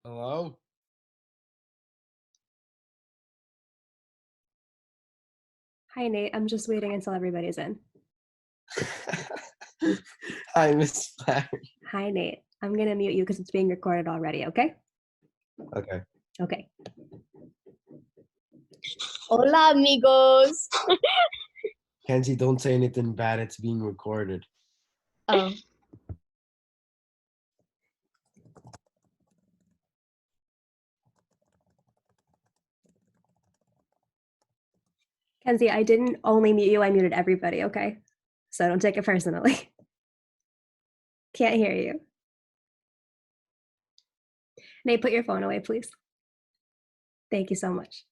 Hello? Hi, Nate. I'm just waiting until everybody's in. Hi, Miss Larry. Hi, Nate. I'm gonna mute you because it's being recorded already, okay? Okay. Okay. Hola, amigos. Kenzie, don't say anything bad. It's being recorded. Oh, Kenzie, I didn't only mute you, I muted everybody, okay? So don't take it personally. Can't hear you. Nate, put your phone away, please. Thank you so much.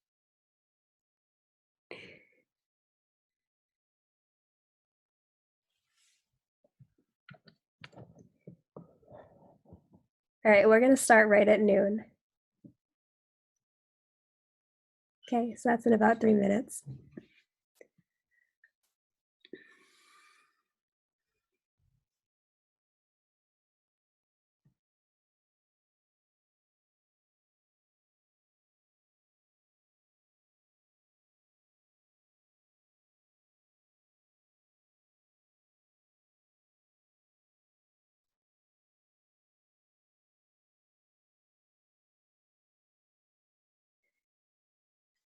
All right, we're gonna start right at noon. Okay, so that's in about 3 minutes.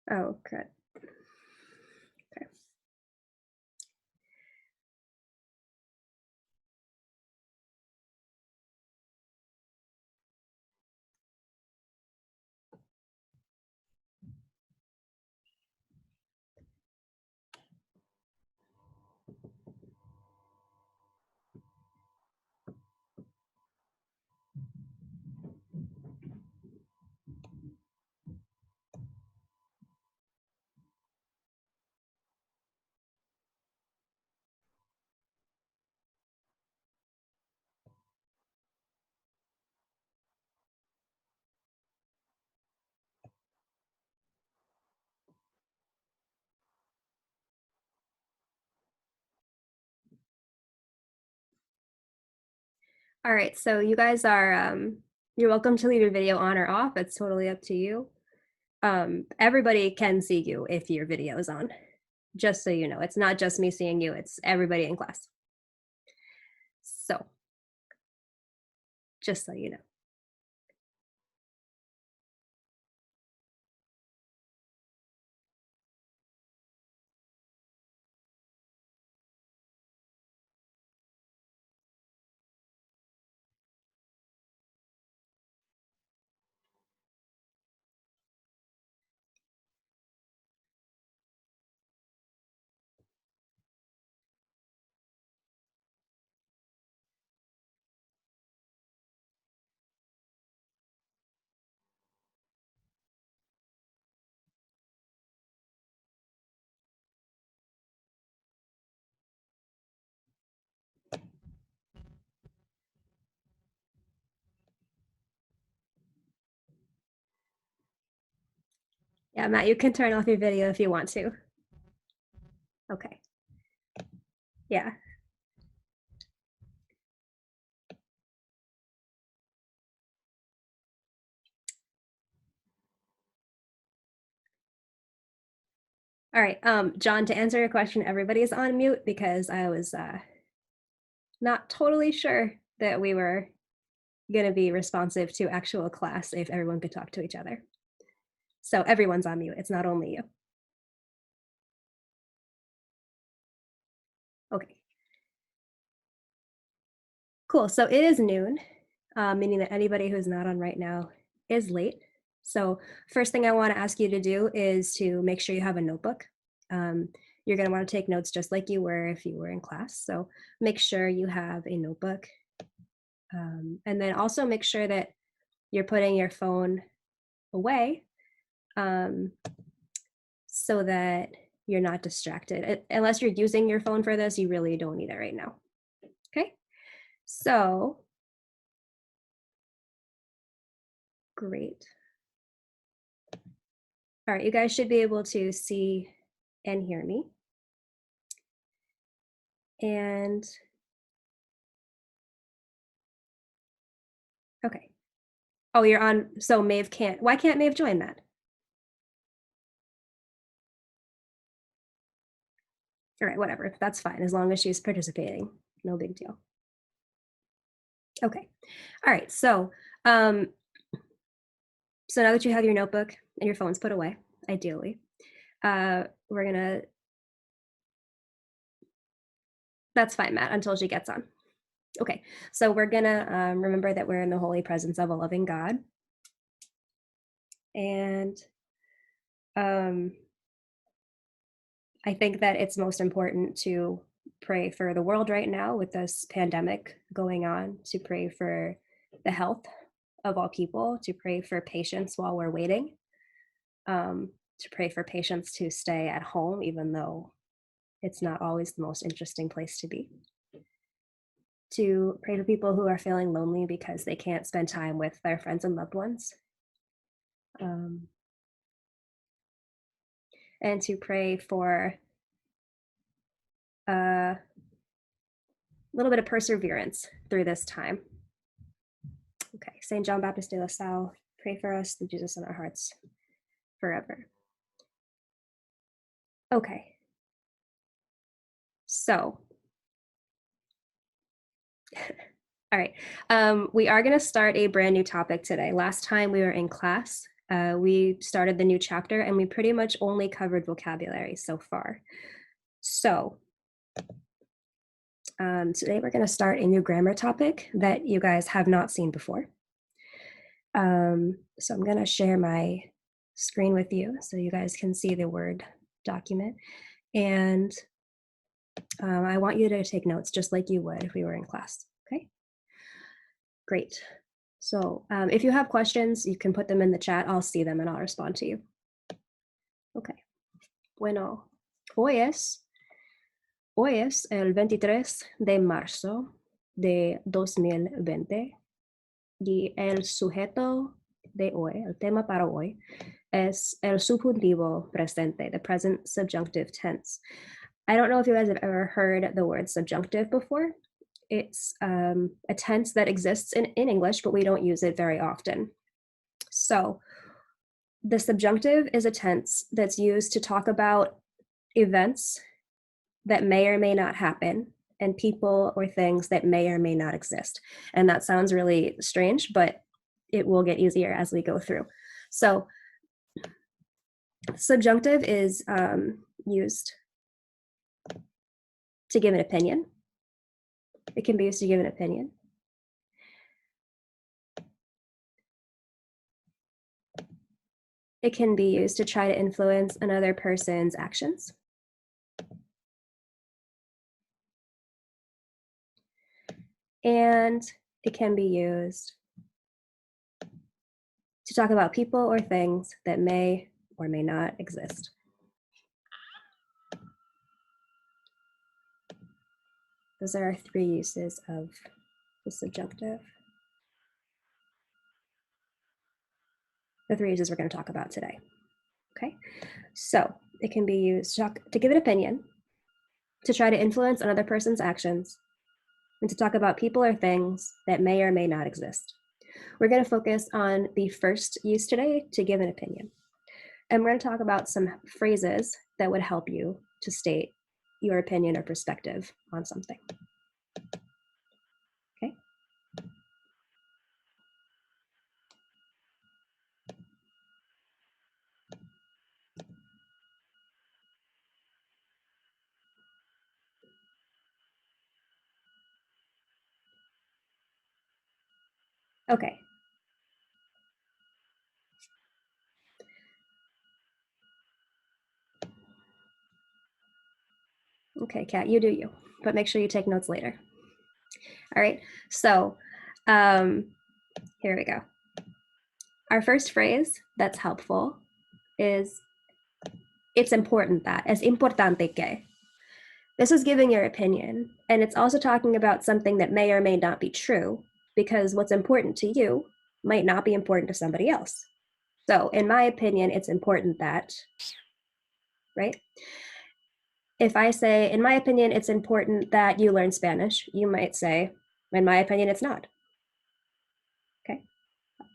Oh, good. Okay. All right, so you guys are, you're welcome to leave your video on or off. It's totally up to you. Everybody can see you if your video is on, just so you know. It's not just me seeing you, it's everybody in class. So, just so you know. Yeah, Matt, you can turn off your video if you want to. Okay. Yeah. All right, John, to answer your question, everybody's on mute because I was not totally sure that we were going to be responsive to actual class if everyone could talk to each other. So everyone's on mute. It's not only you. Okay. Cool. So it is noon, meaning that anybody who's not on right now is late. So first thing I want to ask you to do is to make sure you have a notebook. You're going to want to take notes just like you were if you were in class. So make sure you have a notebook. And then also make sure that you're putting your phone away so that you're not distracted. Unless you're using your phone for this, you really don't need it right now. Okay, so great. All right, you guys should be able to see and hear me. And okay, Oh, you're on, so Maeve can't, why can't Maeve join that? All right, whatever, that's fine, as long as she's participating, no big deal. Okay, all right, so now that you have your notebook and your phones put away, ideally, we're gonna, that's fine, Matt, until she gets on. Okay, so we're gonna remember that we're in the holy presence of a loving God. And I think that it's most important to pray for the world right now with this pandemic going on, to pray for the health of all people, to pray for patience while we're waiting, to pray for patients to stay at home, even though it's not always the most interesting place to be. To pray for people who are feeling lonely because they can't spend time with their friends and loved ones. And to pray for a little bit of perseverance through this time. Okay, St. John Baptist de la Salle, pray for us through Jesus in our hearts forever. Okay, so, all right, we are gonna start a brand new topic today. Last time we were in class, we started the new chapter and we pretty much only covered vocabulary so far. So, today we're gonna start a new grammar topic that you guys have not seen before. So I'm gonna share my screen with you so you guys can see the Word document. And I want you to take notes just like you would if we were in class, okay? Great. So if you have questions, you can put them in the chat. I'll see them and I'll respond to you. Okay. Bueno, hoy es el 23 de marzo de 2020 y el sujeto de hoy, el tema para hoy, es el subjuntivo presente, the present subjunctive tense. I don't know if you guys have ever heard the word subjunctive before. It's a tense that exists in English, but we don't use it very often. So the subjunctive is a tense that's used to talk about events that may or may not happen and people or things that may or may not exist. And that sounds really strange, but it will get easier as we go through. So subjunctive is used to give an opinion. It can be used to give an opinion. It can be used to try to influence another person's actions. And it can be used to talk about people or things that may or may not exist. Those are our three uses of the subjunctive. The three uses we're going to talk about today. Okay, so it can be used to give an opinion, to try to influence another person's actions, and to talk about people or things that may or may not exist. We're going to focus on the first use today, to give an opinion. And we're going to talk about some phrases that would help you to state your opinion or perspective on something. Okay. Okay. Okay, Kat, you do you, but make sure you take notes later. All right, so here we go. Our first phrase that's helpful is, it's important that, es importante que. This is giving your opinion, and it's also talking about something that may or may not be true, because what's important to you might not be important to somebody else. So in my opinion, it's important that, right? If I say, in my opinion, it's important that you learn Spanish, you might say, in my opinion, it's not. Okay.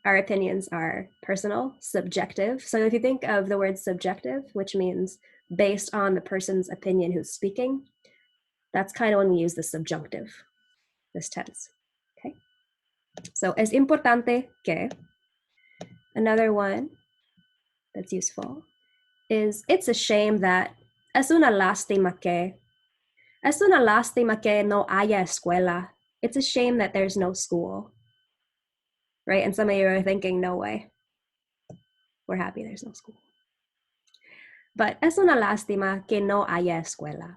our opinions are personal, subjective. So if you think of the word subjective, which means based on the person's opinion who's speaking, that's kind of when we use the subjunctive, this tense. Okay. So es importante que. Another one that's useful is it's a shame that. Es una lástima que. Es una lástima que no haya escuela. It's a shame that there's no school. Right? And some of you are thinking, no way. We're happy there's no school. But es una lástima que no haya escuela.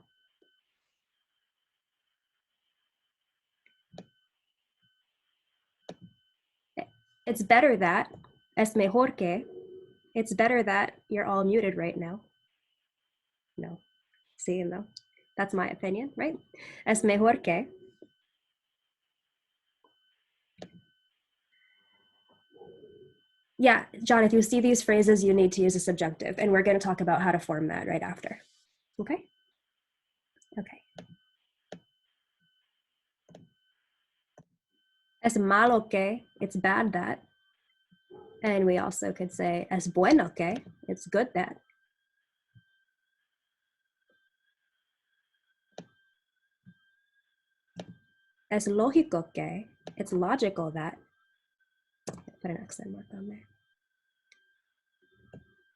It's better that, es mejor que, it's better that you're all muted right now. No, see, no, that's my opinion, right? Es mejor que. Yeah, John, if you see these phrases, you need to use a subjunctive, and we're going to talk about how to form that right after. Okay? Okay. Es malo que, it's bad that. And we also could say es bueno que, it's good that. Es lógico que, it's logical that. Put an accent mark on there.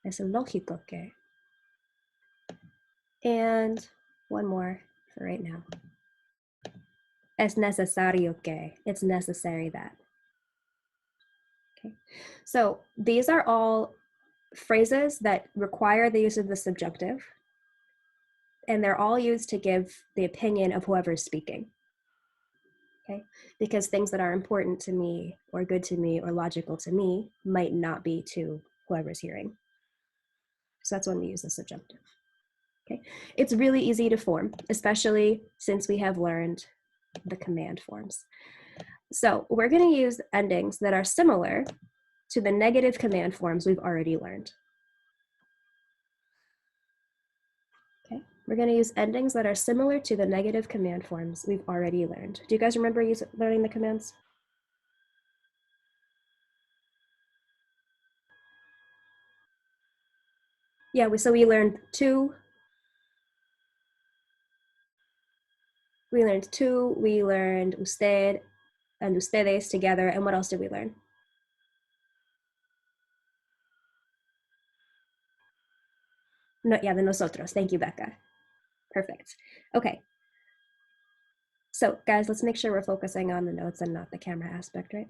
Es lógico que. And one more for right now. Es necesario que, it's necessary that. Okay, so these are all phrases that require the use of the subjunctive, and they're all used to give the opinion of whoever's speaking. Okay, because things that are important to me or good to me or logical to me might not be to whoever's hearing. So that's when we use the subjunctive. Okay, it's really easy to form, especially since we have learned the command forms. So we're going to use endings that are similar to the negative command forms we've already learned. Okay, we're going to use endings that are similar to the negative command forms we've already learned. Do you guys remember learning the commands? Yeah, so we learned tú. We learned tú, we learned usted and ustedes together. And what else did we learn? No, yeah, the nosotros. Thank you, Becca. Perfect. Okay. So guys, let's make sure we're focusing on the notes and not the camera aspect, right?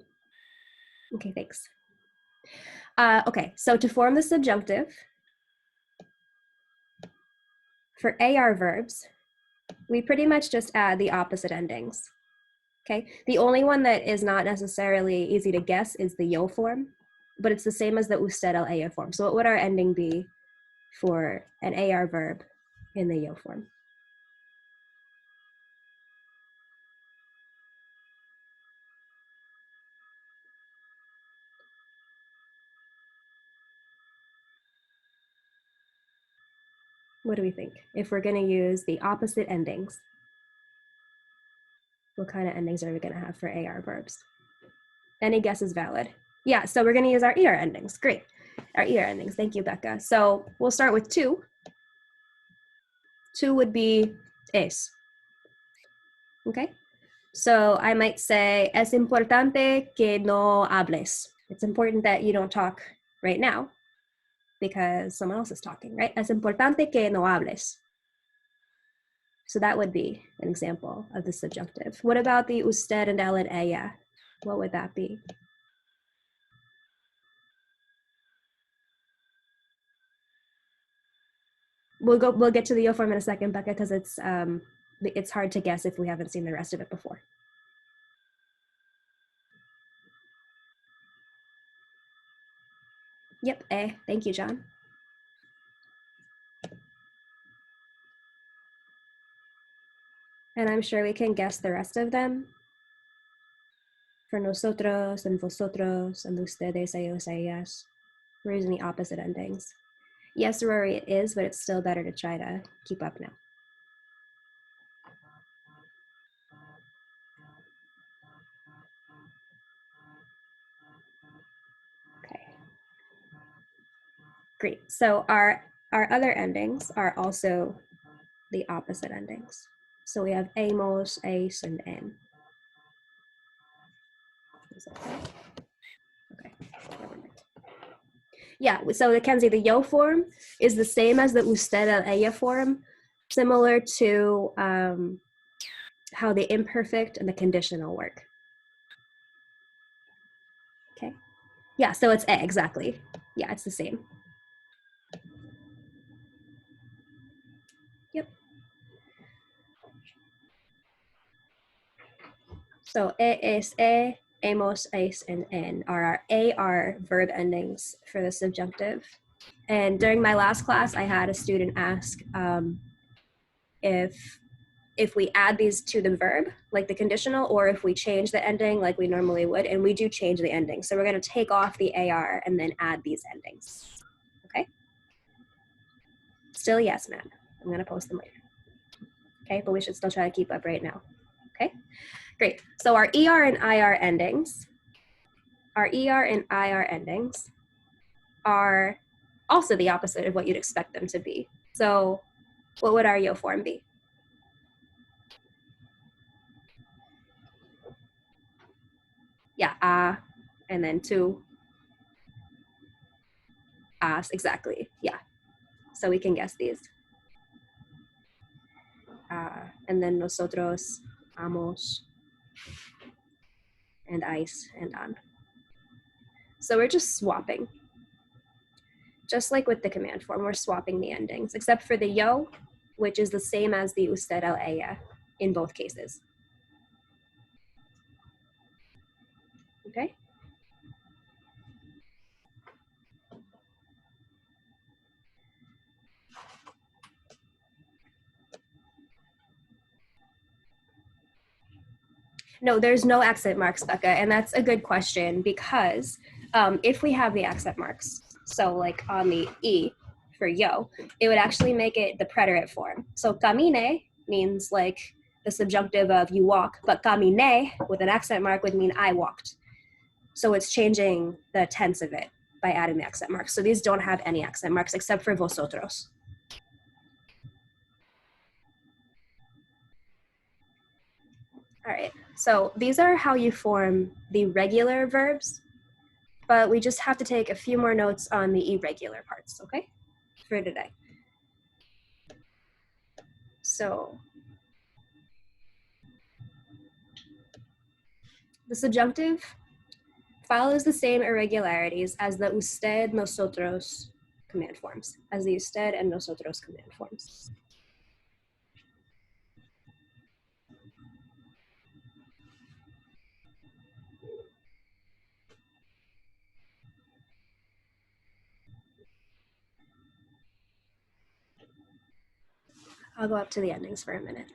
Okay, thanks. Okay, so to form the subjunctive, for AR verbs, we pretty much just add the opposite endings. Okay, the only one that is not necessarily easy to guess is the yo form, but it's the same as the usted al ella form. So what would our ending be for an AR verb in the yo form? What do we think? If we're going to use the opposite endings, what kind of endings are we going to have for AR verbs? Any guess is valid. Yeah, so we're going to use our ER endings. Great. Our ER endings. Thank you, Becca. So we'll start with tú. Tú would be es. Okay. So I might say, es importante que no hables. It's important that you don't talk right now because someone else is talking, right? Es importante que no hables. So that would be an example of the subjunctive. What about the usted and el and ella? What would that be? We'll get to the yo form in a second, Becca, because it's hard to guess if we haven't seen the rest of it before. Yep, thank you, John. And I'm sure we can guess the rest of them. For nosotros and vosotros and ustedes, ellos, ellas, we're using the opposite endings. Yes, Rory, it is, but it's still better to try to keep up now. Great. So our other endings are also the opposite endings. So we have amos, ace, and en. Is that right? Okay, never mind. Yeah, so Mackenzie, the yo form is the same as the usted el ella form, similar to how the imperfect and the conditional work. Okay. Yeah, so it's e, exactly. Yeah, it's the same. Yep. So es, hemos, es, and en are our AR verb endings for the subjunctive. And during my last class, I had a student ask if we add these to the verb, like the conditional, or if we change the ending like we normally would, and we do change the ending. So we're gonna take off the AR and then add these endings, okay? Still yes, Matt. I'm gonna post them later. Okay, but we should still try to keep up right now, okay? Great, so our ER and IR endings, are also the opposite of what you'd expect them to be. So what would our yo form be? Yeah, and then tu, as, exactly, yeah. So we can guess these. And then nosotros, amos, and ice, and an. So we're just swapping. Just like with the command form, we're swapping the endings, except for the yo, which is the same as the usted el ella in both cases. Okay? No, there's no accent marks, Becca, and that's a good question because if we have the accent marks, so like on the E for yo, it would actually make it the preterite form. So camine means like the subjunctive of you walk, but camine with an accent mark would mean I walked. So it's changing the tense of it by adding the accent marks. So these don't have any accent marks except for vosotros. All right, so these are how you form the regular verbs, but we just have to take a few more notes on the irregular parts, okay, for today. So the subjunctive follows the same irregularities as the usted, nosotros command forms, as the usted and nosotros command forms. I'll go up to the endings for a minute.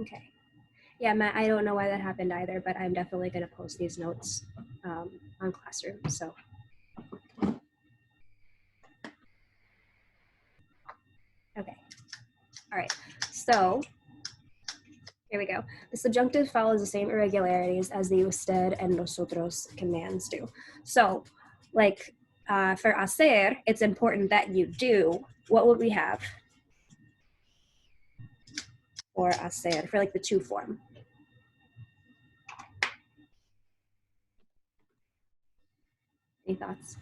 Okay. Yeah, Matt, I don't know why that happened either, but I'm definitely going to post these notes on Classroom. So, okay. All right. So, here we go. The subjunctive follows the same irregularities as the usted and nosotros commands do. So, like for hacer, it's important that you do. What would we have for hacer, for like the to form? Any thoughts?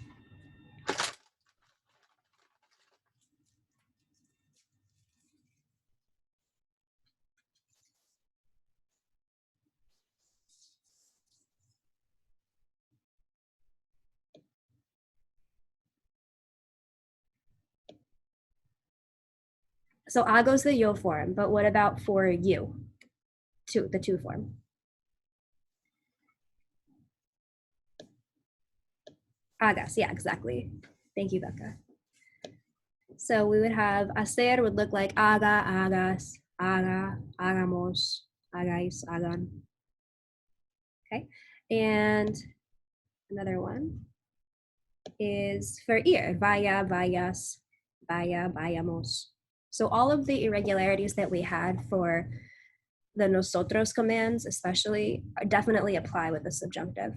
So hago's the yo form, but what about for you? The to form. Hagas, yeah, exactly. Thank you, Becca. So we would have hacer would look like haga, hagas, haga, hagamos, hagáis, hagan. Okay, and another one is for ir, vaya, vayas, vaya, vayamos. So all of the irregularities that we had for the nosotros commands especially definitely apply with the subjunctive.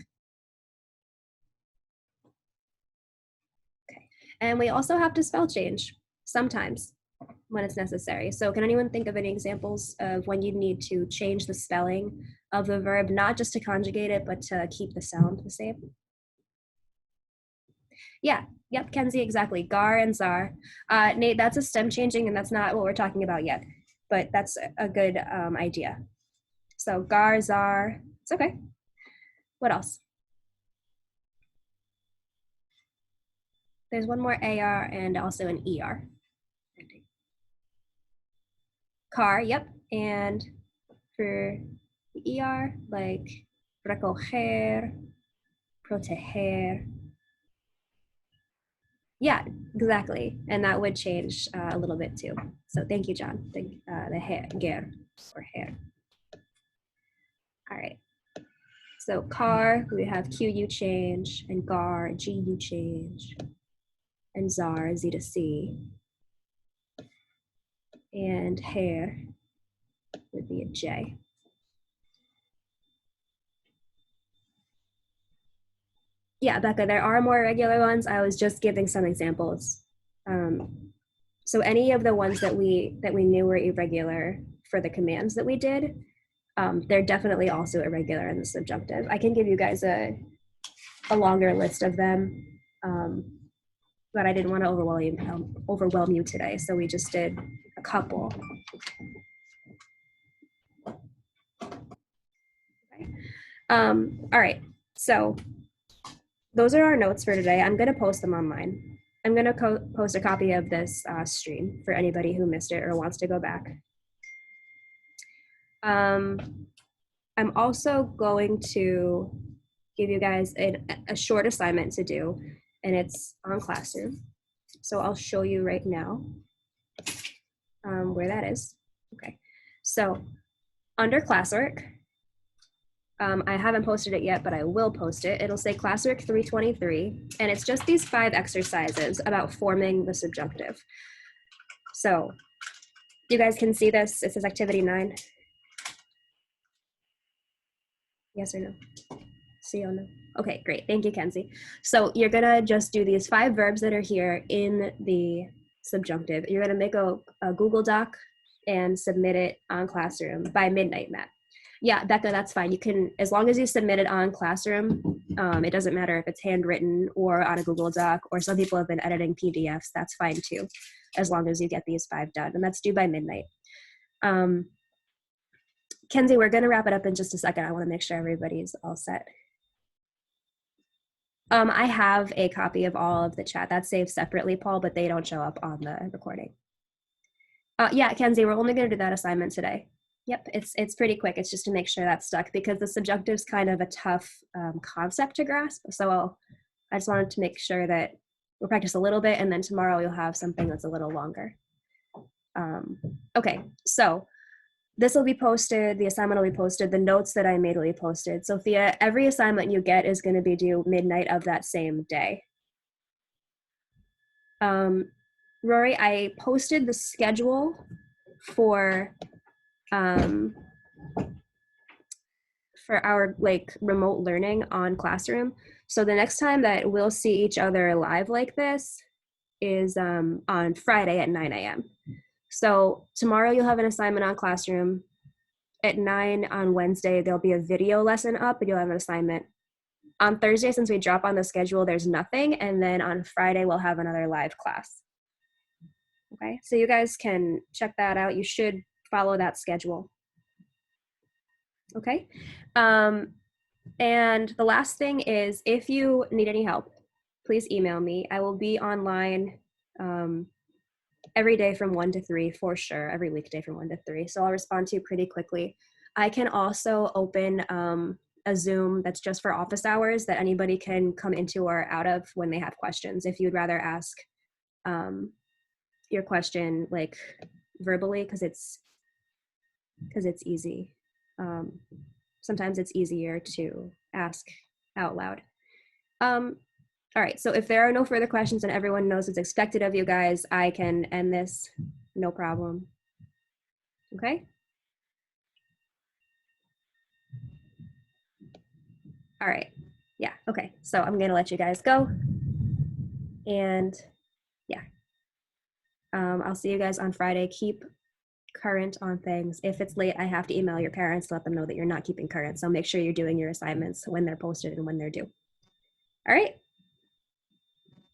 Okay, and we also have to spell change sometimes when it's necessary. So can anyone think of any examples of when you need to change the spelling of the verb, not just to conjugate it, but to keep the sound the same? Yeah, yep, Kenzie, exactly. Gar and zar. Nate, that's a stem changing, and that's not what we're talking about yet, but that's a good idea. So gar, zar, it's okay. What else? There's one more AR and also an ER. Car, yep. And for the ER, like recoger, proteger. Yeah, exactly. And that would change a little bit too. So thank you, John. The hair, ger, or hair. All right. So car, we have QU change, and gar, GU change, and zar, Z to C. And hair would be a J. Yeah, Becca, there are more regular ones. I was just giving some examples. So any of the ones that we knew were irregular for the commands that we did, they're definitely also irregular in the subjunctive. I can give you guys a longer list of them, but I didn't want to overwhelm you today, so we just did a couple. Okay. All right, so those are our notes for today. I'm going to post them online. I'm going to post a copy of this stream for anybody who missed it or wants to go back. I'm also going to give you guys a short assignment to do, and it's on Classroom. So I'll show you right now where that is. Okay, so under classwork, I haven't posted it yet, but I will post it. It'll say classwork 323, and it's just these 5 exercises about forming the subjunctive. So you guys can see this. It says activity 9. Yes or no? See or no? Okay, great. Thank you, Kenzie. So you're gonna just do these 5 verbs that are here in the subjunctive. You're gonna make a Google Doc and submit it on Classroom by midnight, Matt. Yeah, Becca, that's fine. You can, as long as you submit it on Classroom, it doesn't matter if it's handwritten or on a Google Doc, or some people have been editing PDFs, that's fine too, as long as you get these 5 done, and that's due by midnight. Kenzie, we're gonna wrap it up in just a second. I wanna make sure everybody's all set. I have a copy of all of the chat. That's saved separately, Paul, but they don't show up on the recording. Yeah, Kenzie, we're only gonna do that assignment today. Yep, it's pretty quick. It's just to make sure that's stuck because the subjunctive is kind of a tough concept to grasp. So I just wanted to make sure that we'll practice a little bit, and then tomorrow you'll have something that's a little longer. Okay, so this will be posted, the assignment will be posted, the notes that I made will be posted. Sophia, every assignment you get is gonna be due midnight of that same day. Rory, I posted the schedule for our like remote learning on Classroom. So the next time that we'll see each other live like this is on Friday at 9 a.m. So tomorrow you'll have an assignment on Classroom. At 9 on Wednesday, there'll be a video lesson up and you'll have an assignment. On Thursday, since we drop on the schedule, there's nothing. And then on Friday, we'll have another live class. Okay, so you guys can check that out. You should follow that schedule. Okay, and the last thing is if you need any help, please email me. I will be online every day from 1 to 3 for sure, every weekday from 1 to 3. So I'll respond to you pretty quickly. I can also open a Zoom that's just for office hours that anybody can come into or out of when they have questions. If you'd rather ask your question like verbally because it's easy. Sometimes it's easier to ask out loud. All right, so if there are no further questions and everyone knows what's expected of you guys, I can end this, no problem. Okay? All right, yeah, okay. So I'm gonna let you guys go. And yeah, I'll see you guys on Friday. Keep current on things. If it's late, I have to email your parents to let them know that you're not keeping current. So make sure you're doing your assignments when they're posted and when they're due. All right,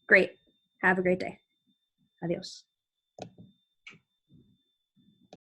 great. Have a great day. Adios.